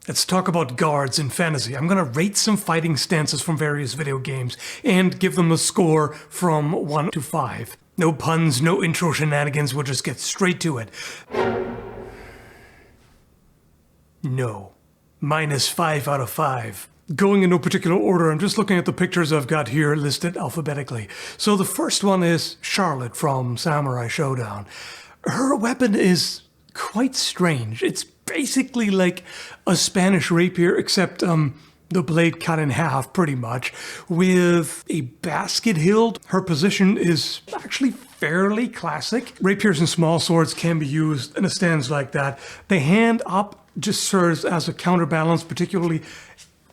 Let's talk about guards in fantasy. I'm gonna rate some fighting stances from various video games and give them a score from 1 to 5. No puns, no intro shenanigans, we'll just get straight to it. No. -5 out of 5. Going in no particular order, I'm just looking at the pictures I've got here listed alphabetically. So the first one is Charlotte from Samurai Showdown. Her weapon is quite strange. It's basically like a Spanish rapier, except the blade cut in half pretty much, with a basket hilt. Her position is actually fairly classic. Rapiers and small swords can be used in a stance like that. The hand up just serves as a counterbalance, particularly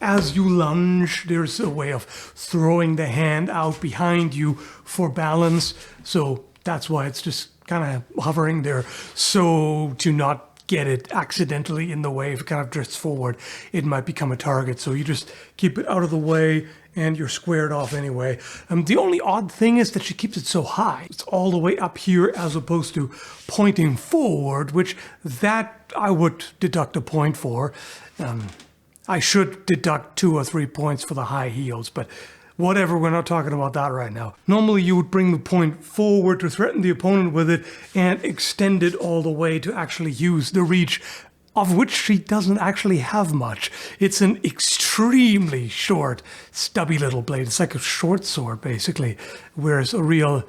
as you lunge. There's a way of throwing the hand out behind you for balance. So that's why it's just kind of hovering there, so to not get it accidentally in the way. If it kind of drifts forward, it might become a target. So you just keep it out of the way and you're squared off anyway. The only odd thing is that she keeps it so high. It's all the way up here as opposed to pointing forward, which that I would deduct a point for. I should deduct 2 or 3 points for the high heels, but whatever, we're not talking about that right now. Normally you would bring the point forward to threaten the opponent with it and extend it all the way to actually use the reach, of which she doesn't actually have much. It's an extremely short, stubby little blade. It's like a short sword, basically, whereas a real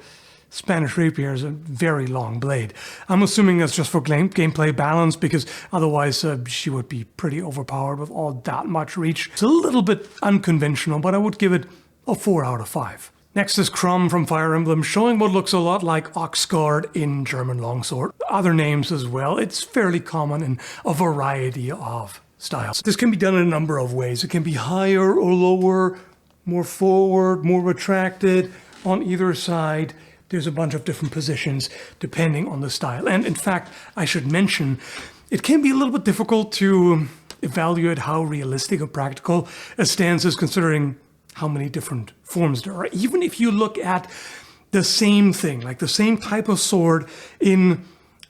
Spanish rapier is a very long blade. I'm assuming that's just for gameplay balance, because otherwise she would be pretty overpowered with all that much reach. It's a little bit unconventional, but I would give it a 4 out of 5. Next is Crumb from Fire Emblem, showing what looks a lot like Oxguard in German longsword. Other names as well. It's fairly common in a variety of styles. This can be done in a number of ways. It can be higher or lower, more forward, more retracted, on either side. There's a bunch of different positions depending on the style. And in fact, I should mention, it can be a little bit difficult to evaluate how realistic or practical a stance is, considering how many different forms there are. Even if you look at the same thing, like the same type of sword in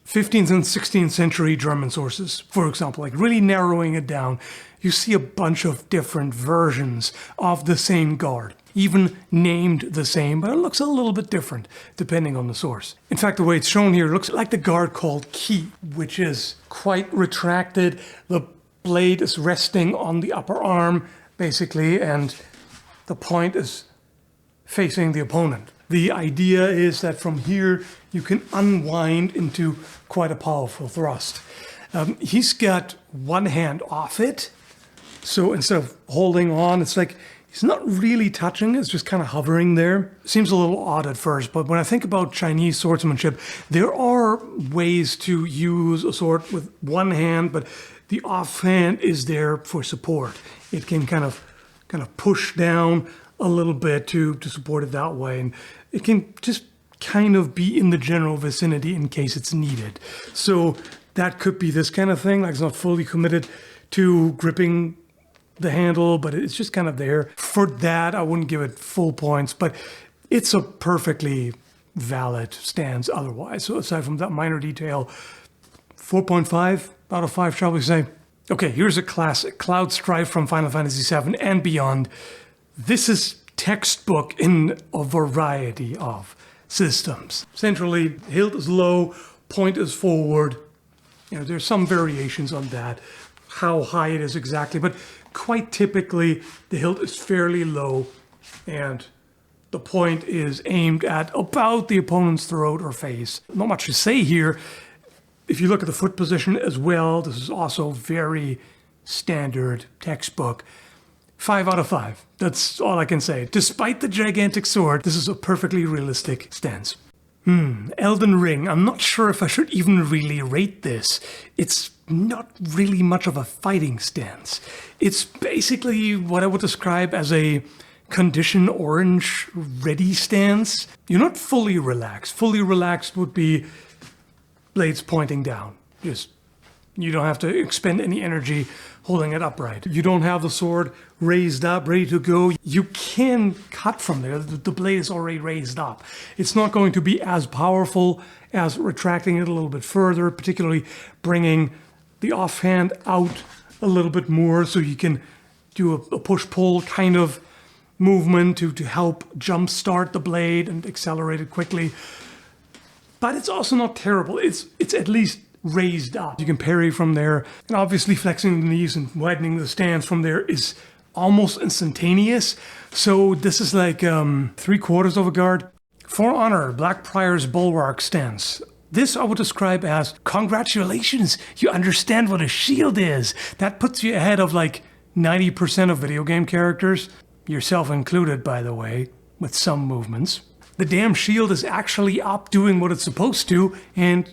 15th and 16th century German sources, for example, like really narrowing it down, you see a bunch of different versions of the same guard, even named the same, but it looks a little bit different depending on the source. In fact, the way it's shown here, it looks like the guard called Ki, which is quite retracted. The blade is resting on the upper arm, basically, and the point is facing the opponent. The idea is that from here you can unwind into quite a powerful thrust. He's got one hand off it, so instead of holding on, it's like he's not really touching, it's just kind of hovering there. Seems a little odd at first, but when I think about Chinese swordsmanship, there are ways to use a sword with one hand, but the offhand is there for support. It can kind of push down a little bit to support it that way. And it can just kind of be in the general vicinity in case it's needed. So that could be this kind of thing, like it's not fully committed to gripping the handle, but it's just kind of there. For that, I wouldn't give it full points, but it's a perfectly valid stance otherwise. So aside from that minor detail, 4.5 out of 5, shall we say. Okay, here's a classic, Cloud Strife from Final Fantasy VII and beyond. This is textbook in a variety of systems. Centrally, hilt is low, point is forward. You know, there's some variations on that, how high it is exactly, but quite typically the hilt is fairly low and the point is aimed at about the opponent's throat or face. Not much to say here. If you look at the foot position as well, this is also very standard textbook. 5 out of 5. That's all I can say. Despite the gigantic sword, this is a perfectly realistic stance. Elden Ring. I'm not sure if I should even really rate this. It's not really much of a fighting stance. It's basically what I would describe as a condition orange ready stance. You're not fully relaxed. Fully relaxed would be blades pointing down. You don't have to expend any energy holding it upright. You don't have the sword raised up, ready to go. You can cut from there. The blade is already raised up. It's not going to be as powerful as retracting it a little bit further, particularly bringing the offhand out a little bit more so you can do a push-pull kind of movement to help jumpstart the blade and accelerate it quickly. But it's also not terrible. It's at least raised up. You can parry from there. And obviously flexing the knees and widening the stance from there is almost instantaneous. So this is like 3/4 of a guard. For Honor, Blackprior's Bulwark stance. This I would describe as, congratulations, you understand what a shield is. That puts you ahead of like 90% of video game characters, yourself included, by the way, with some movements. The damn shield is actually up doing what it's supposed to, and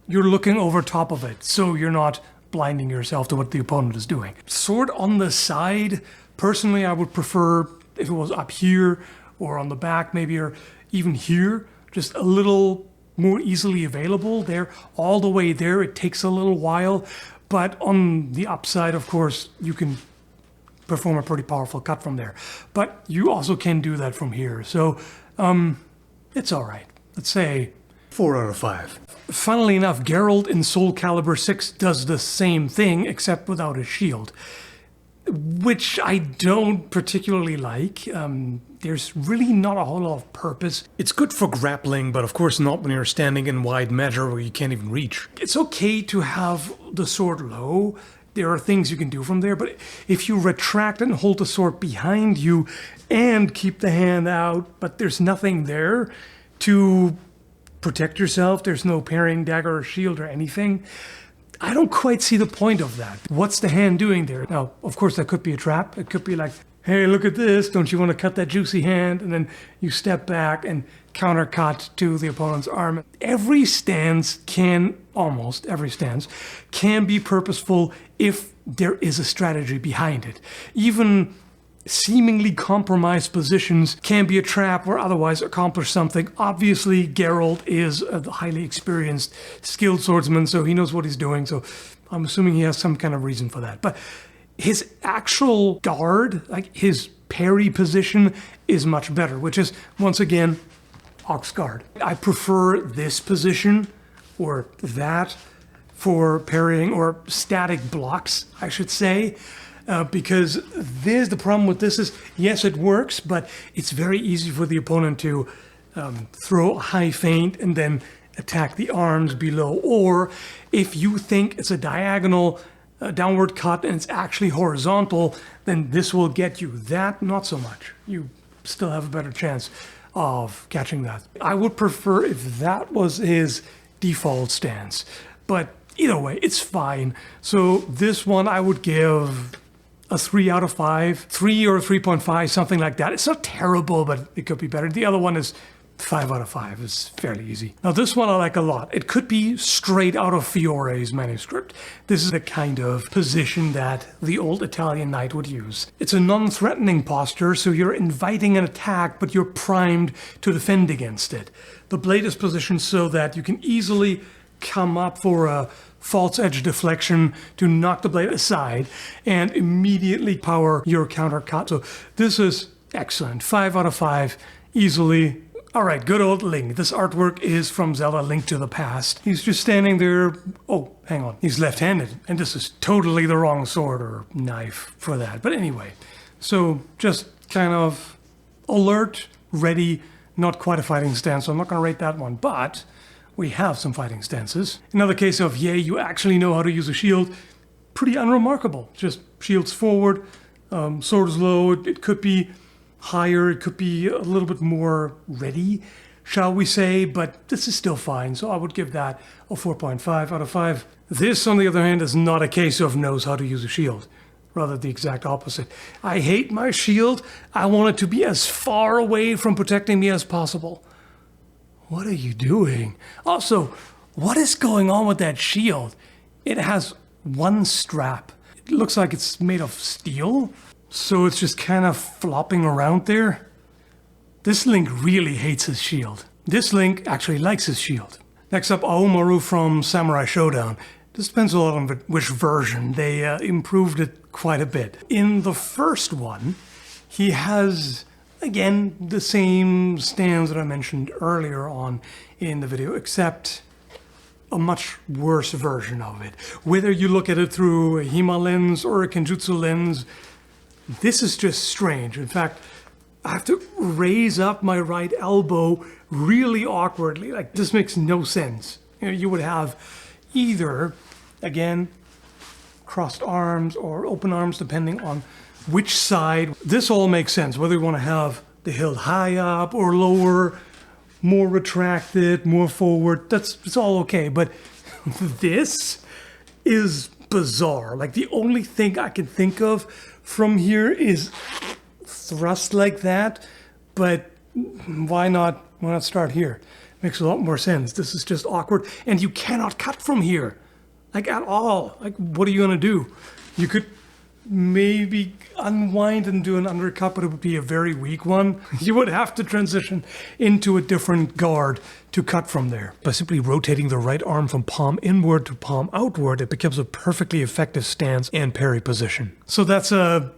you're looking over top of it, so you're not blinding yourself to what the opponent is doing. Sword on the side, personally I would prefer if it was up here or on the back maybe, or even here, just a little more easily available there. All the way there, it takes a little while, but on the upside, of course, you can perform a pretty powerful cut from there. But you also can do that from here, so it's all right. Let's say 4 out of 5. Funnily enough, Geralt in Soul Calibur 6 does the same thing, except without a shield, which I don't particularly like. There's really not a whole lot of purpose. It's good for grappling, but of course not when you're standing in wide measure where you can't even reach. It's okay to have the sword low. There are things you can do from there, but if you retract and hold the sword behind you and keep the hand out, but there's nothing there to protect yourself, there's no parrying dagger or shield or anything, I don't quite see the point of that. What's the hand doing there? Now, of course, that could be a trap. It could be like, hey, look at this, don't you want to cut that juicy hand? And then you step back and countercut to the opponent's arm. Every stance can, almost every stance, can be purposeful if there is a strategy behind it. Even seemingly compromised positions can be a trap or otherwise accomplish something. Obviously, Geralt is a highly experienced, skilled swordsman, so he knows what he's doing, so I'm assuming he has some kind of reason for that. But his actual guard, like his parry position, is much better, which is, once again, Ox Guard. I prefer this position, or that, for parrying, or static blocks, I should say. Because the problem with this is, yes, it works, but it's very easy for the opponent to throw a high feint and then attack the arms below. Or if you think it's a diagonal downward cut and it's actually horizontal, then this will get you. That, not so much. You still have a better chance of catching that. I would prefer if that was his default stance, but either way, it's fine. So this one I would give a 3 out of 5, 3 or 3.5, something like that. It's not terrible, but it could be better. The other one is 5 out of 5. It's fairly easy. Now this one I like a lot. It could be straight out of Fiore's manuscript. This is the kind of position that the old Italian knight would use. It's a non-threatening posture, so you're inviting an attack, but you're primed to defend against it. The blade is positioned so that you can easily come up for a false edge deflection to knock the blade aside and immediately power your counter cut. So this is excellent. 5 out of 5, easily. All right, good old Link. This artwork is from Zelda Link to the Past. He's just standing there. Oh, hang on. He's left-handed, and this is totally the wrong sword or knife for that. But anyway, so just kind of alert, ready, not quite a fighting stance, so I'm not going to rate that one, but we have some fighting stances. Another case of, yay, you actually know how to use a shield. Pretty unremarkable. Just shields forward, sword is low. It could be higher. It could be a little bit more ready, shall we say. But this is still fine. So I would give that a 4.5 out of 5. This, on the other hand, is not a case of knows how to use a shield. Rather the exact opposite. I hate my shield. I want it to be as far away from protecting me as possible. What are you doing? Also, what is going on with that shield? It has one strap. It looks like it's made of steel, so it's just kind of flopping around there. This Link really hates his shield. This Link actually likes his shield. Next up, Amaru from Samurai Showdown. This depends a lot on which version. They improved it quite a bit. In the first one, he has, again, the same stance that I mentioned earlier on in the video, except a much worse version of it. Whether you look at it through a HEMA lens or a Kenjutsu lens, this is just strange. In fact, I have to raise up my right elbow really awkwardly. Like, this makes no sense. You would have either, again, crossed arms or open arms, depending on which side. This all makes sense, whether you want to have the hilt high up or lower, more retracted, more forward, it's all okay. But this is bizarre. Like, the only thing I can think of from here is thrust like that, but why not start here? Makes a lot more sense. This is just awkward, and you cannot cut from here, like, at all. Like, what are you gonna do? You could maybe unwind and do an undercut, but it would be a very weak one. You would have to transition into a different guard to cut from there. By simply rotating the right arm from palm inward to palm outward, it becomes a perfectly effective stance and parry position. So that's a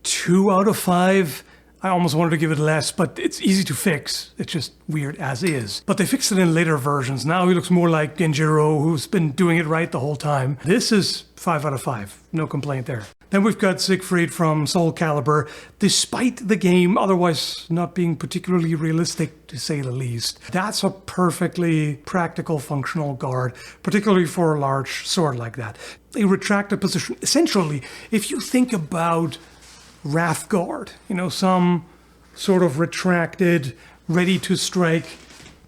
2 out of 5. I almost wanted to give it less, but it's easy to fix. It's just weird as is. But they fixed it in later versions. Now he looks more like Genjiro, who's been doing it right the whole time. This is 5 out of 5. No complaint there. Then we've got Sigfrid from Soul Calibur. Despite the game otherwise not being particularly realistic, to say the least, that's a perfectly practical, functional guard, particularly for a large sword like that. A retracted position. Essentially, if you think about Wrathguard, some sort of retracted, ready to strike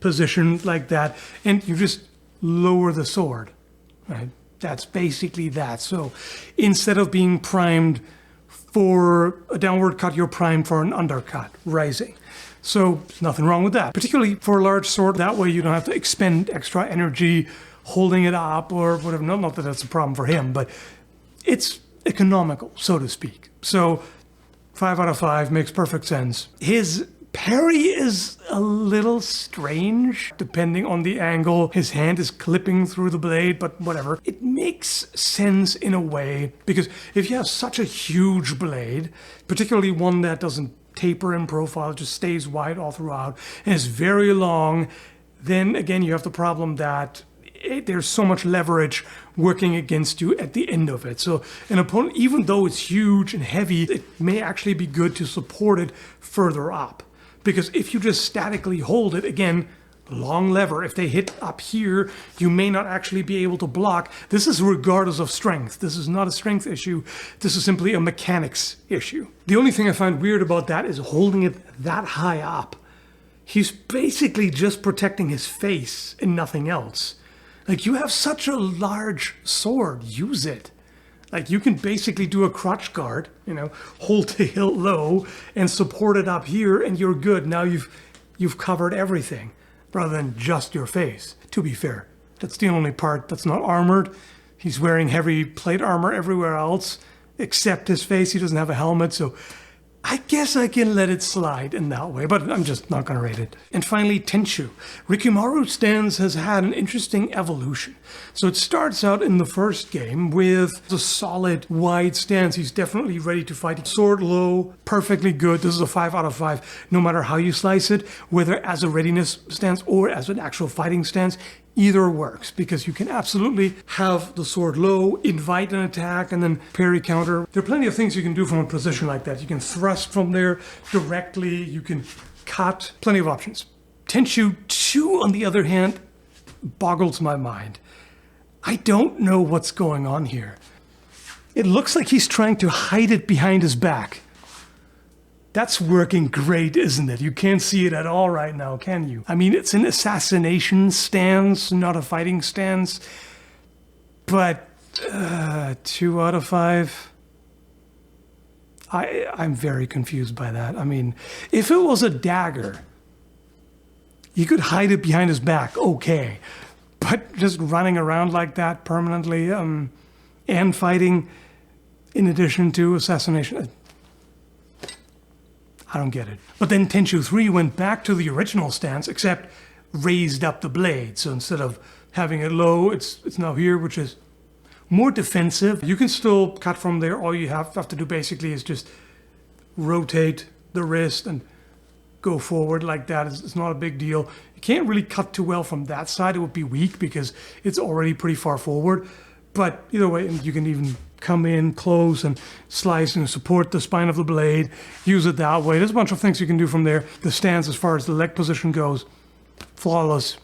position like that, and you just lower the sword, right? That's basically that. So instead of being primed for a downward cut, you're primed for an undercut, rising. So there's nothing wrong with that, particularly for a large sword. That way you don't have to expend extra energy holding it up or whatever. Not that that's a problem for him, but it's economical, so to speak. So 5 out of 5 makes perfect sense. His parry is a little strange, depending on the angle. His hand is clipping through the blade, but whatever. It makes sense in a way, because if you have such a huge blade, particularly one that doesn't taper in profile, just stays wide all throughout, and is very long, then again you have the problem that there's so much leverage working against you at the end of it. So an opponent, even though it's huge and heavy, it may actually be good to support it further up. Because if you just statically hold it, again, long lever, if they hit up here, you may not actually be able to block. This is regardless of strength. This is not a strength issue. This is simply a mechanics issue. The only thing I find weird about that is holding it that high up. He's basically just protecting his face and nothing else. Like, you have such a large sword, use it. Like, you can basically do a crotch guard, hold the hilt low and support it up here, and you're good. Now you've covered everything, rather than just your face. To be fair, that's the only part that's not armored. He's wearing heavy plate armor everywhere else, except his face. He doesn't have a helmet, so I guess I can let it slide in that way, but I'm just not going to rate it. And finally, Tenchu. Rikimaru's stance has had an interesting evolution. So it starts out in the first game with a solid, wide stance. He's definitely ready to fight. Sword low, perfectly good. This is a 5 out of 5, no matter how you slice it, whether as a readiness stance or as an actual fighting stance. Either works, because you can absolutely have the sword low, invite an attack, and then parry counter. There are plenty of things you can do from a position like that. You can thrust from there directly, you can cut, plenty of options. Tenchu 2, on the other hand, boggles my mind. I don't know what's going on here. It looks like he's trying to hide it behind his back. That's working great, isn't it? You can't see it at all right now, can you? I mean, it's an assassination stance, not a fighting stance. But 2 out of 5. I'm very confused by that. I mean, if it was a dagger, you could hide it behind his back, okay. But just running around like that permanently and fighting in addition to assassination, I don't get it. But then Tenchu 3 went back to the original stance, except raised up the blade. So instead of having it low, it's now here, which is more defensive. You can still cut from there. All you have to do basically is just rotate the wrist and go forward like that. It's not a big deal. You can't really cut too well from that side. It would be weak because it's already pretty far forward. But either way, you can even come in close and slice and support the spine of the blade, use it that way. There's a bunch of things you can do from there. The stance as far as the leg position goes, flawless,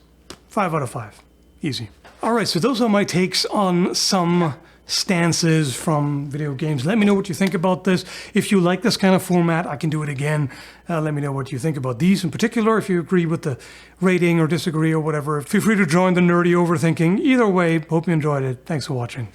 5 out of 5, easy. All right, so those are my takes on some stances from video games. Let me know what you think about this. If you like this kind of format, I can do it again. Let me know what you think about these in particular. If you agree with the rating or disagree or whatever, feel free to join the nerdy overthinking. Either way, hope you enjoyed it. Thanks for watching.